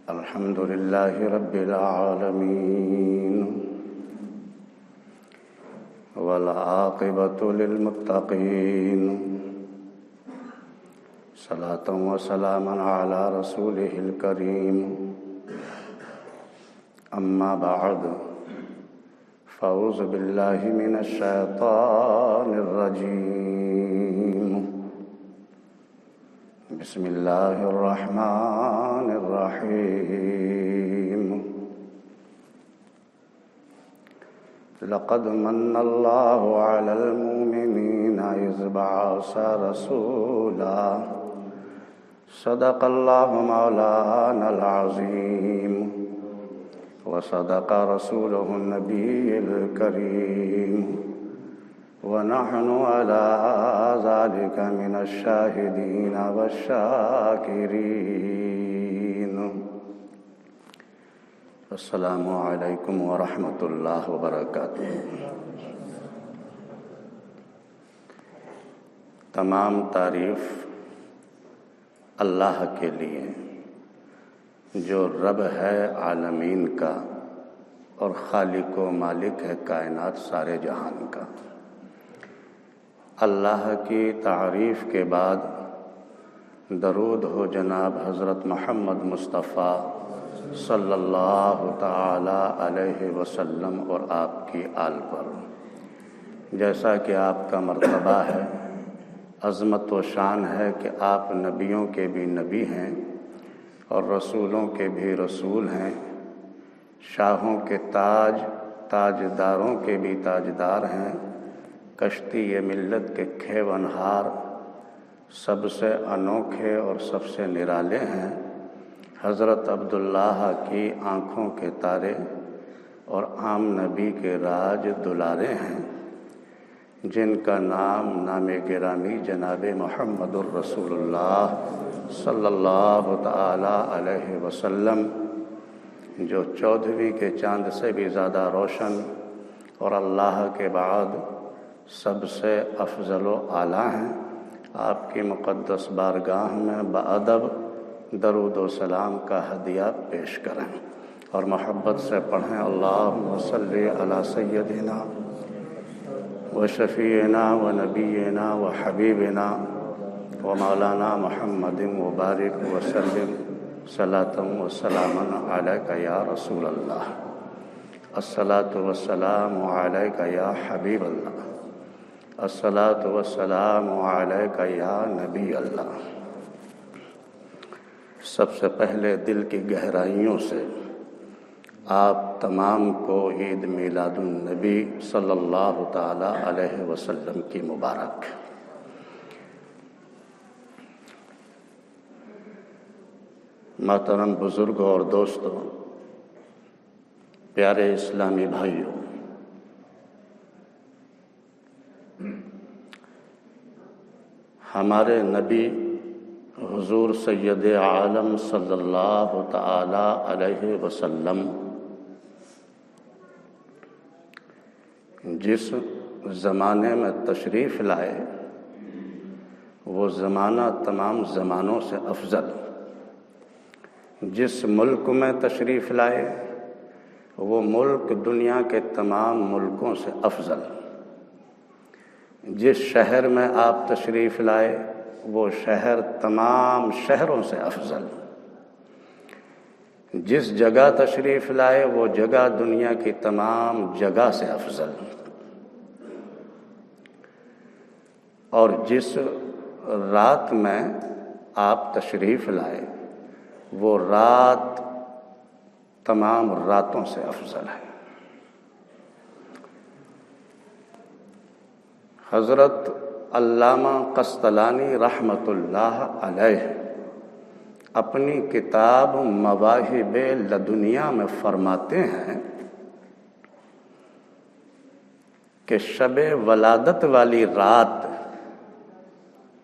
الحمد لله رب العالمين والعاقبة للمتقين صلاة وسلاما على رسوله الكريم أما بعد فأعوذ بالله من الشيطان الرجيم بسم الله الرحمن الرحيم لقد من الله على المؤمنين إذ بعث رسولا صدق الله مولانا العظيم وصدق رسوله النبي الكريم ونحن على ذلك من الشاهدين والشاكرين السلام علیکم ورحمۃ اللہ وبرکاتہ۔ تمام تعریف اللہ کے لیے جو رب ہے عالمین کا اور خالق و مالک ہے کائنات سارے جہان کا۔ اللہ کی تعریف کے بعد درود ہو جناب حضرت محمد مصطفیٰ صلی اللہ تعالی علیہ وسلم اور آپ کی آل پر۔ جیسا کہ آپ کا مرتبہ ہے، عظمت و شان ہے کہ آپ نبیوں کے بھی نبی ہیں اور رسولوں کے بھی رسول ہیں، شاہوں کے تاجداروں کے بھی تاجدار ہیں، کشتی یہ ملت کے کھیونہار سب سے انوکھے اور سب سے نرالے ہیں، حضرت عبداللہ کی آنکھوں کے تارے اور عام نبی کے راج دلارے ہیں، جن کا نام گرامی جناب محمد الرسول اللہ صلی اللہ تعالی علیہ وسلم، جو 14ویں کے چاند سے بھی زیادہ روشن اور اللہ کے بعد سب سے افضل و اعلیٰ ہیں، آپ کی مقدس بارگاہ میں بادب درود و سلام کا ہدیہ پیش کریں اور محبت سے پڑھیں اللہم صلی علی سیدنا و شفیعنا و نبینا و حبیبنا و مولانا محمد مبارک وسلم صلاۃ و سلاما علیک یا رسول اللہ، الصلاۃ والسلام علیک یا حبیب اللہ، الصلاۃ والسلام علیک یا نبی اللہ۔ سب سے پہلے دل کی گہرائیوں سے آپ تمام کو عید میلاد النبی صلی اللہ تعالی علیہ وسلم کی مبارک۔ محترم بزرگوں اور دوستوں، پیارے اسلامی بھائیوں، ہمارے نبی حضور سید عالم صلی اللہ تعالی علیہ وسلم جس زمانے میں تشریف لائے وہ زمانہ تمام زمانوں سے افضل، جس ملک میں تشریف لائے وہ ملک دنیا کے تمام ملکوں سے افضل، جس شہر میں آپ تشریف لائے وہ شہر تمام شہروں سے افضل، جس جگہ تشریف لائے وہ جگہ دنیا کی تمام جگہ سے افضل، اور جس رات میں آپ تشریف لائے وہ رات تمام راتوں سے افضل ہے۔ حضرت علامہ قسطلانی رحمۃ اللہ علیہ اپنی کتاب مواہب لدنیا میں فرماتے ہیں کہ شب ولادت والی رات،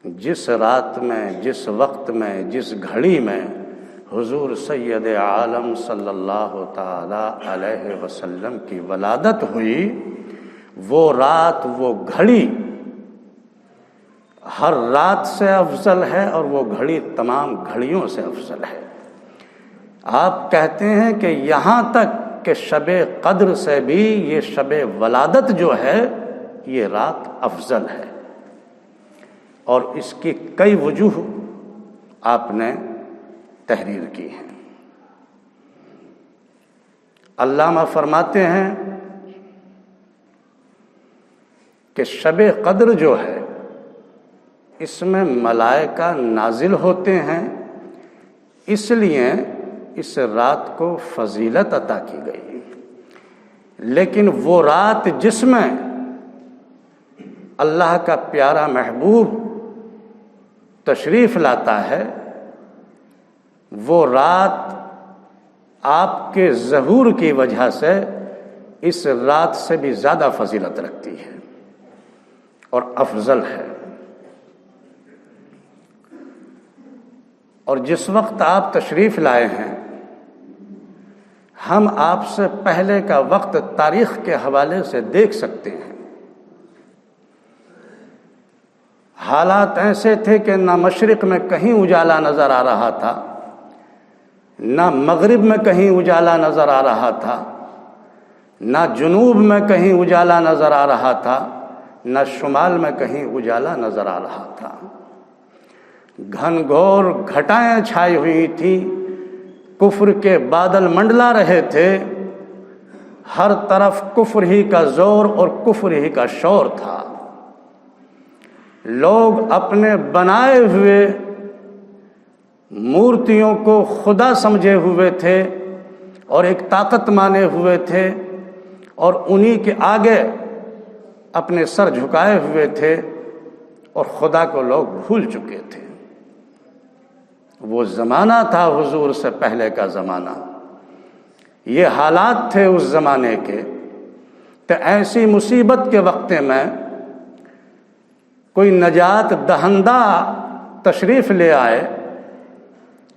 جس رات میں، جس وقت میں، جس گھڑی میں حضور سید عالم صلی اللہ تعالی علیہ وسلم کی ولادت ہوئی، وہ رات، وہ گھڑی ہر رات سے افضل ہے اور وہ گھڑی تمام گھڑیوں سے افضل ہے۔ آپ کہتے ہیں کہ یہاں تک کہ شب قدر سے بھی یہ شب ولادت جو ہے یہ رات افضل ہے، اور اس کی کئی وجوہ آپ نے تحریر کی ہیں۔ علامہ فرماتے ہیں کہ شب قدر جو ہے اس میں ملائکہ نازل ہوتے ہیں، اس لیے اس رات کو فضیلت عطا کی گئی۔ لیکن وہ رات جس میں اللہ کا پیارا محبوب تشریف لاتا ہے، وہ رات آپ کے ظہور کی وجہ سے اس رات سے بھی زیادہ فضیلت رکھتی ہے اور افضل ہے۔ اور جس وقت آپ تشریف لائے ہیں، ہم آپ سے پہلے کا وقت تاریخ کے حوالے سے دیکھ سکتے ہیں۔ حالات ایسے تھے کہ نہ مشرق میں کہیں اجالا نظر آ رہا تھا، نہ مغرب میں کہیں اجالا نظر آ رہا تھا، نہ جنوب میں کہیں اجالا نظر آ رہا تھا، نہ شمال میں کہیں اجالا نظر آ رہا تھا۔ گھن گھور گھٹائیں چھائی ہوئی تھیں، کفر کے بادل منڈلا رہے تھے، ہر طرف کفر ہی کا زور اور کفر ہی کا شور تھا۔ لوگ اپنے بنائے ہوئے مورتیوں کو خدا سمجھے ہوئے تھے اور ایک طاقت مانے ہوئے تھے، اور انہی کے آگے اپنے سر جھکائے ہوئے تھے، اور خدا کو لوگ بھول چکے تھے۔ وہ زمانہ تھا حضور سے پہلے کا زمانہ، یہ حالات تھے اس زمانے کے کہ ایسی مصیبت کے وقت میں کوئی نجات دہندہ تشریف لے آئے،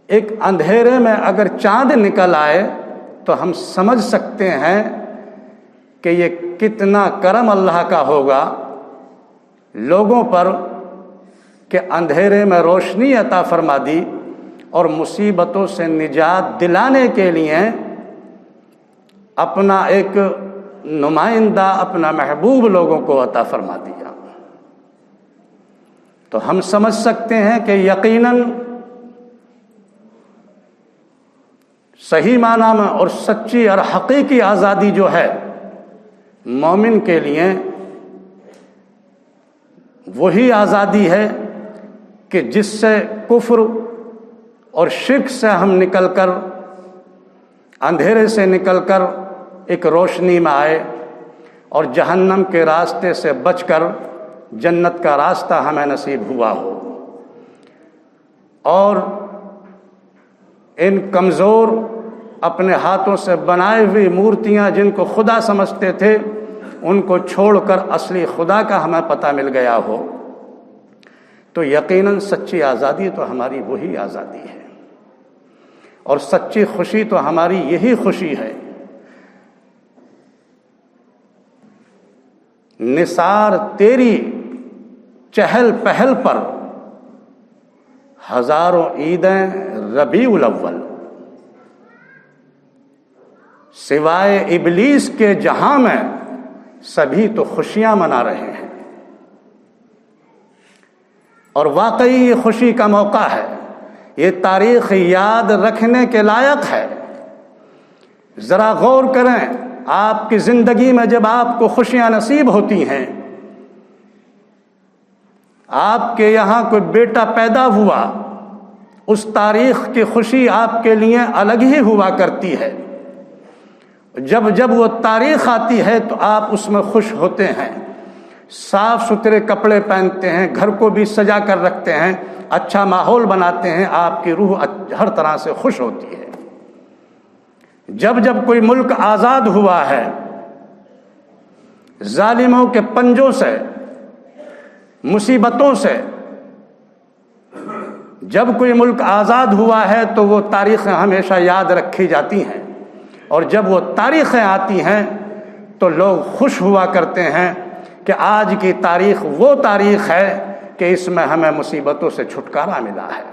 ایک اندھیرے میں اگر چاند نکل آئے تو ہم سمجھ سکتے ہیں کہ یہ کتنا کرم اللہ کا ہوگا لوگوں پر کہ اندھیرے میں روشنی عطا فرما دی، اور مصیبتوں سے نجات دلانے کے لیے اپنا ایک نمائندہ، اپنا محبوب لوگوں کو عطا فرما دیا۔ تو ہم سمجھ سکتے ہیں کہ یقیناً صحیح معنی میں اور سچی اور حقیقی آزادی جو ہے مومن کے لیے، وہی آزادی ہے کہ جس سے کفر اور شرک سے ہم نکل کر، اندھیرے سے نکل کر ایک روشنی میں آئے، اور جہنم کے راستے سے بچ کر جنت کا راستہ ہمیں نصیب ہوا ہو۔ اور ان کمزور اپنے ہاتھوں سے بنائے ہوئی مورتیاں جن کو خدا سمجھتے تھے، ان کو چھوڑ کر اصلی خدا کا ہمیں پتہ مل گیا ہو، تو یقیناً سچی آزادی تو ہماری وہی آزادی ہے، اور سچی خوشی تو ہماری یہی خوشی ہے۔ نثار تیری چہل پہل پر ہزاروں عیدیں ربیع الاول، سوائے ابلیس کے جہاں میں سبھی تو خوشیاں منا رہے ہیں، اور واقعی یہ خوشی کا موقع ہے، یہ تاریخ یاد رکھنے کے لائق ہے۔ ذرا غور کریں، آپ کی زندگی میں جب آپ کو خوشیاں نصیب ہوتی ہیں، آپ کے یہاں کوئی بیٹا پیدا ہوا، اس تاریخ کی خوشی آپ کے لیے الگ ہی ہوا کرتی ہے۔ جب جب وہ تاریخ آتی ہے تو آپ اس میں خوش ہوتے ہیں، صاف ستھرے کپڑے پہنتے ہیں، گھر کو بھی سجا کر رکھتے ہیں، اچھا ماحول بناتے ہیں، آپ کی روح ہر طرح سے خوش ہوتی ہے۔ جب جب کوئی ملک آزاد ہوا ہے ظالموں کے پنجوں سے، مصیبتوں سے، جب کوئی ملک آزاد ہوا ہے تو وہ تاریخیں ہمیشہ یاد رکھی جاتی ہیں، اور جب وہ تاریخیں آتی ہیں تو لوگ خوش ہوا کرتے ہیں کہ آج کی تاریخ وہ تاریخ ہے کہ اس میں ہمیں مصیبتوں سے چھٹکارا ملا ہے،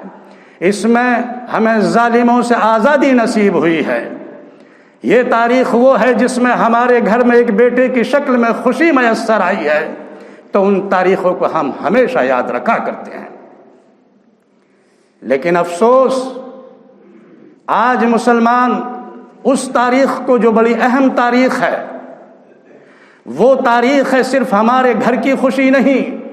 اس میں ہمیں ظالموں سے آزادی نصیب ہوئی ہے۔ یہ تاریخ وہ ہے جس میں ہمارے گھر میں ایک بیٹے کی شکل میں خوشی میسر آئی ہے، تو ان تاریخوں کو ہم ہمیشہ یاد رکھا کرتے ہیں۔ لیکن افسوس، آج مسلمان اس تاریخ کو جو بڑی اہم تاریخ ہے، وہ تاریخ ہے صرف ہمارے گھر کی خوشی نہیں،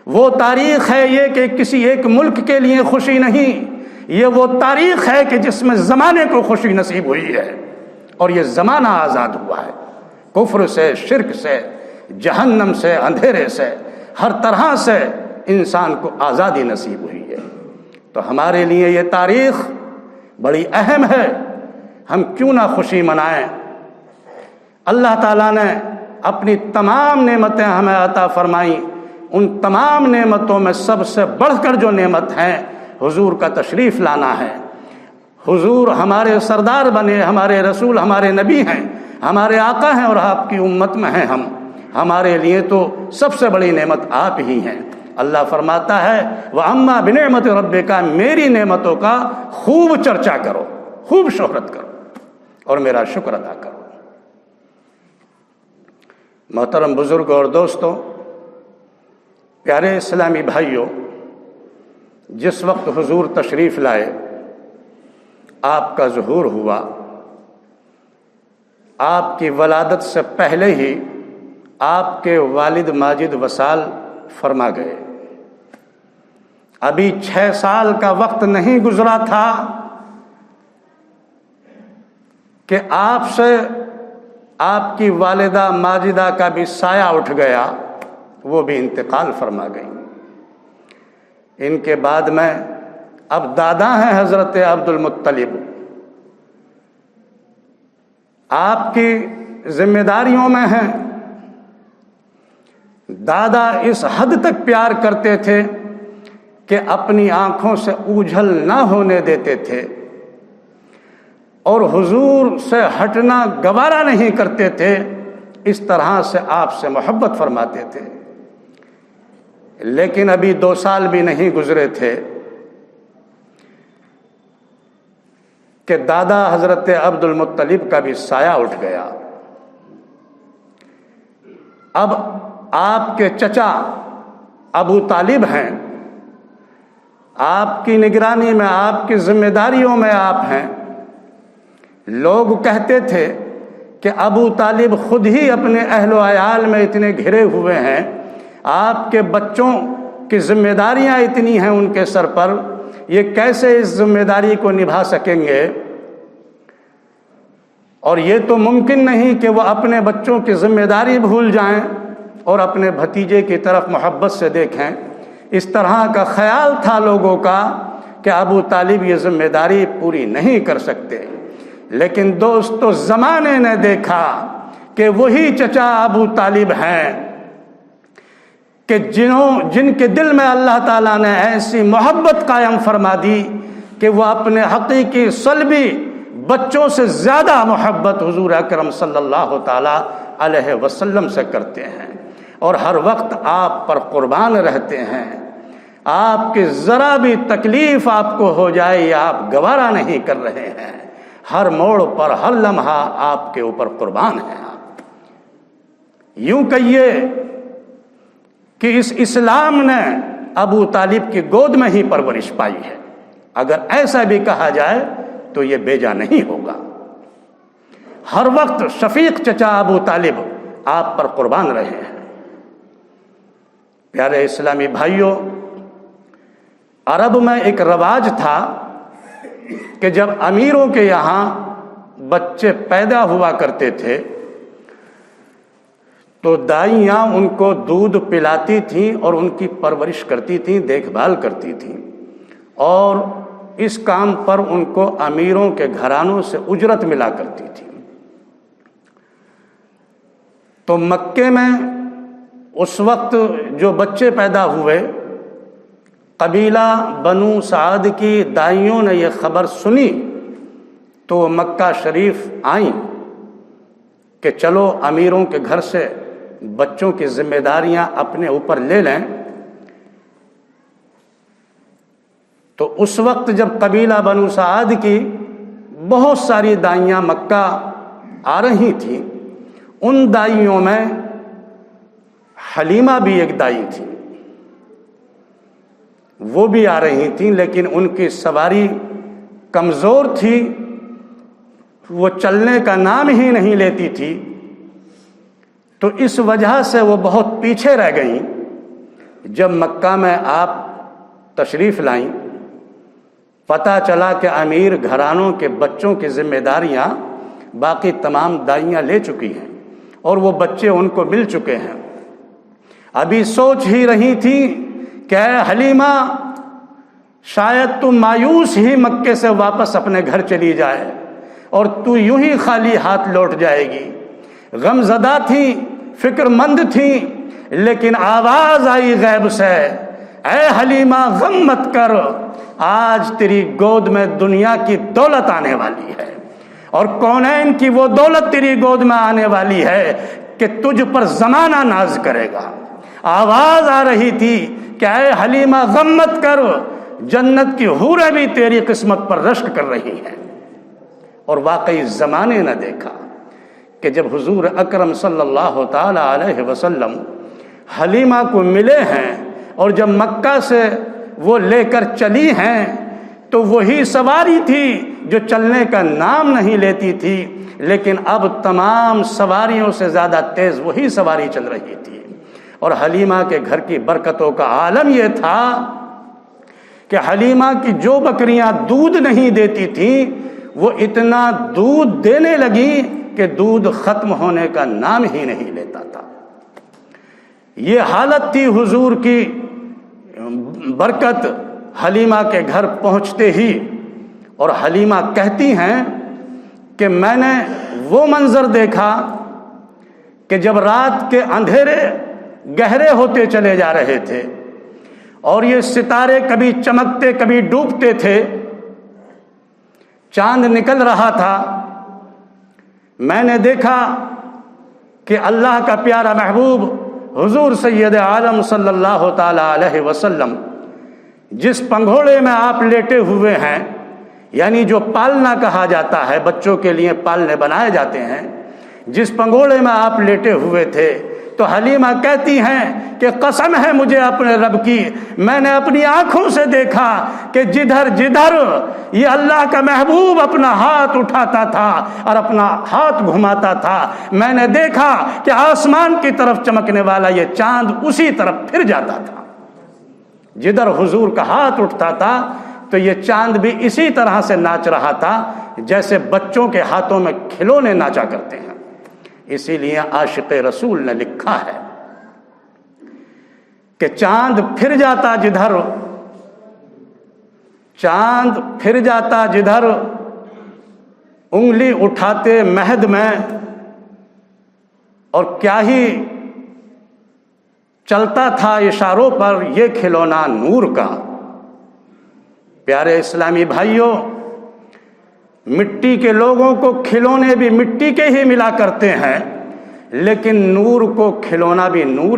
وہ تاریخ ہے یہ کہ کسی ایک ملک کے لیے خوشی نہیں، یہ وہ تاریخ ہے کہ جس میں زمانے کو خوشی نصیب ہوئی ہے، اور یہ زمانہ آزاد ہوا ہے کفر سے، شرک سے، جہنم سے، اندھیرے سے، ہر طرح سے انسان کو آزادی نصیب ہوئی ہے۔ تو ہمارے لیے یہ تاریخ بڑی اہم ہے، ہم کیوں نہ خوشی منائیں۔ اللہ تعالیٰ نے اپنی تمام نعمتیں ہمیں عطا فرمائیں، ان تمام نعمتوں میں سب سے بڑھ کر جو نعمت ہے حضور کا تشریف لانا ہے۔ حضور ہمارے سردار بنے، ہمارے رسول، ہمارے نبی ہیں، ہمارے آقا ہیں، اور آپ کی امت میں ہیں ہم، ہمارے لیے تو سب سے بڑی نعمت آپ ہی ہیں۔ اللہ فرماتا ہے وَأَمَّا بِنِعْمَتِ رَبِّكَ، میری نعمتوں کا خوب چرچا کرو، خوب شہرت کرو، اور میرا شکر ادا کرو۔ محترم بزرگ اور دوستوں، پیارے اسلامی بھائیوں، جس وقت حضور تشریف لائے، آپ کا ظہور ہوا، آپ کی ولادت سے پہلے ہی آپ کے والد ماجد وصال فرما گئے۔ ابھی 6 سال کا وقت نہیں گزرا تھا کہ آپ سے آپ کی والدہ ماجدہ کا بھی سایہ اٹھ گیا، وہ بھی انتقال فرما گئی۔ ان کے بعد میں اب دادا ہیں حضرت عبد المطلب، آپ کی ذمہ داریوں میں ہیں۔ دادا اس حد تک پیار کرتے تھے کہ اپنی آنکھوں سے اوجھل نہ ہونے دیتے تھے، اور حضور سے ہٹنا گوارا نہیں کرتے تھے، اس طرح سے آپ سے محبت فرماتے تھے۔ لیکن ابھی 2 سال بھی نہیں گزرے تھے کہ دادا حضرت عبد المطلب کا بھی سایہ اٹھ گیا۔ اب آپ کے چچا ابو طالب ہیں، آپ کی نگرانی میں، آپ کی ذمہ داریوں میں آپ ہیں۔ لوگ کہتے تھے کہ ابو طالب خود ہی اپنے اہل و عیال میں اتنے گھرے ہوئے ہیں، آپ کے بچوں کی ذمہ داریاں اتنی ہیں ان کے سر پر، یہ کیسے اس ذمہ داری کو نبھا سکیں گے؟ اور یہ تو ممکن نہیں کہ وہ اپنے بچوں کی ذمہ داری بھول جائیں اور اپنے بھتیجے کی طرف محبت سے دیکھیں۔ اس طرح کا خیال تھا لوگوں کا کہ ابو طالب یہ ذمہ داری پوری نہیں کر سکتے۔ لیکن دوستو، زمانے نے دیکھا کہ وہی چچا ابو طالب ہیں کہ جن کے دل میں اللہ تعالیٰ نے ایسی محبت قائم فرما دی کہ وہ اپنے حقیقی صلبی بچوں سے زیادہ محبت حضور اکرم صلی اللہ تعالیٰ علیہ وسلم سے کرتے ہیں، اور ہر وقت آپ پر قربان رہتے ہیں۔ آپ کی ذرا بھی تکلیف آپ کو ہو جائے یا آپ گوارا نہیں کر رہے ہیں، ہر موڑ پر، ہر لمحہ آپ کے اوپر قربان ہیں۔ آپ یوں کہیے کہ اس اسلام نے ابو طالب کی گود میں ہی پرورش پائی ہے۔ اگر ایسا بھی کہا جائے تو یہ بیجا نہیں ہوگا۔ ہر وقت شفیق چچا ابو طالب آپ پر قربان رہے ہیں۔ پیارے اسلامی بھائیوں، عرب میں ایک رواج تھا کہ جب امیروں کے یہاں بچے پیدا ہوا کرتے تھے تو دائیاں ان کو دودھ پلاتی تھیں اور ان کی پرورش کرتی تھیں، دیکھ بھال کرتی تھیں، اور اس کام پر ان کو امیروں کے گھرانوں سے اجرت ملا کرتی تھی۔ تو مکے میں اس وقت جو بچے پیدا ہوئے، قبیلہ بنو سعد کی دائیوں نے یہ خبر سنی تو وہ مکہ شریف آئیں کہ چلو امیروں کے گھر سے بچوں کی ذمہ داریاں اپنے اوپر لے لیں۔ تو اس وقت جب قبیلہ بنو سعد کی بہت ساری دائیاں مکہ آ رہی تھیں، ان دائیوں میں حلیمہ بھی ایک دائی تھی، وہ بھی آ رہی تھیں، لیکن ان کی سواری کمزور تھی، وہ چلنے کا نام ہی نہیں لیتی تھی، تو اس وجہ سے وہ بہت پیچھے رہ گئیں۔ جب مکہ میں آپ تشریف لائیں، پتہ چلا کہ امیر گھرانوں کے بچوں کی ذمہ داریاں باقی تمام دائیاں لے چکی ہیں اور وہ بچے ان کو مل چکے ہیں۔ ابھی سوچ ہی رہی تھی کہ اے حلیمہ، شاید تو مایوس ہی مکے سے واپس اپنے گھر چلی جائے اور تو یوں ہی خالی ہاتھ لوٹ جائے گی۔ غم زدہ تھی، فکر مند تھی، لیکن آواز آئی غیب سے، اے حلیمہ غم مت کر، آج تیری گود میں دنیا کی دولت آنے والی ہے، اور کونین کی وہ دولت تیری گود میں آنے والی ہے کہ تجھ پر زمانہ ناز کرے گا۔ آواز آ رہی تھی کہ اے حلیمہ غم مت کر، جنت کی حوریں بھی تیری قسمت پر رشک کر رہی ہیں۔ اور واقعی زمانے نہ دیکھا کہ جب حضور اکرم صلی اللہ تعالی علیہ وسلم حلیمہ کو ملے ہیں اور جب مکہ سے وہ لے کر چلی ہیں تو وہی سواری تھی جو چلنے کا نام نہیں لیتی تھی، لیکن اب تمام سواریوں سے زیادہ تیز وہی سواری چل رہی تھی۔ اور حلیمہ کے گھر کی برکتوں کا عالم یہ تھا کہ حلیمہ کی جو بکریاں دودھ نہیں دیتی تھیں وہ اتنا دودھ دینے لگی کہ دودھ ختم ہونے کا نام ہی نہیں لیتا تھا۔ یہ حالت تھی حضور کی برکت حلیمہ کے گھر پہنچتے ہی۔ اور حلیمہ کہتی ہیں کہ میں نے وہ منظر دیکھا کہ جب رات کے اندھیرے گہرے ہوتے چلے جا رہے تھے اور یہ ستارے کبھی چمکتے کبھی ڈوبتے تھے، چاند نکل رہا تھا، میں نے دیکھا کہ اللہ کا پیارا محبوب حضور سید عالم صلی اللہ تعالی علیہ وسلم جس پنگھوڑے میں آپ لیٹے ہوئے ہیں، یعنی جو پالنا کہا جاتا ہے، بچوں کے لیے پالنے بنائے جاتے ہیں، جس پنگھوڑے میں آپ لیٹے ہوئے تھے، تو حلیمہ کہتی ہیں کہ قسم ہے مجھے اپنے رب کی، میں نے اپنی آنکھوں سے دیکھا کہ جدھر جدھر یہ اللہ کا محبوب اپنا ہاتھ اٹھاتا تھا اور اپنا ہاتھ گھماتا تھا، میں نے دیکھا کہ آسمان کی طرف چمکنے والا یہ چاند اسی طرف پھر جاتا تھا۔ جدھر حضور کا ہاتھ اٹھتا تھا تو یہ چاند بھی اسی طرح سے ناچ رہا تھا جیسے بچوں کے ہاتھوں میں کھلونے ناچا کرتے ہیں۔ اسی لیے عاشق رسول نے لکھا ہے کہ چاند پھر جاتا جدھر، چاند پھر جاتا جدھر، انگلی اٹھاتے مہد میں، اور کیا ہی چلتا تھا اشاروں پر یہ کھلونا نور کا۔ پیارے اسلامی بھائیوں، مٹی کے لوگوں کو کھلونے بھی مٹی کے ہی ملا کرتے ہیں، لیکن نور کو کھلونا بھی نور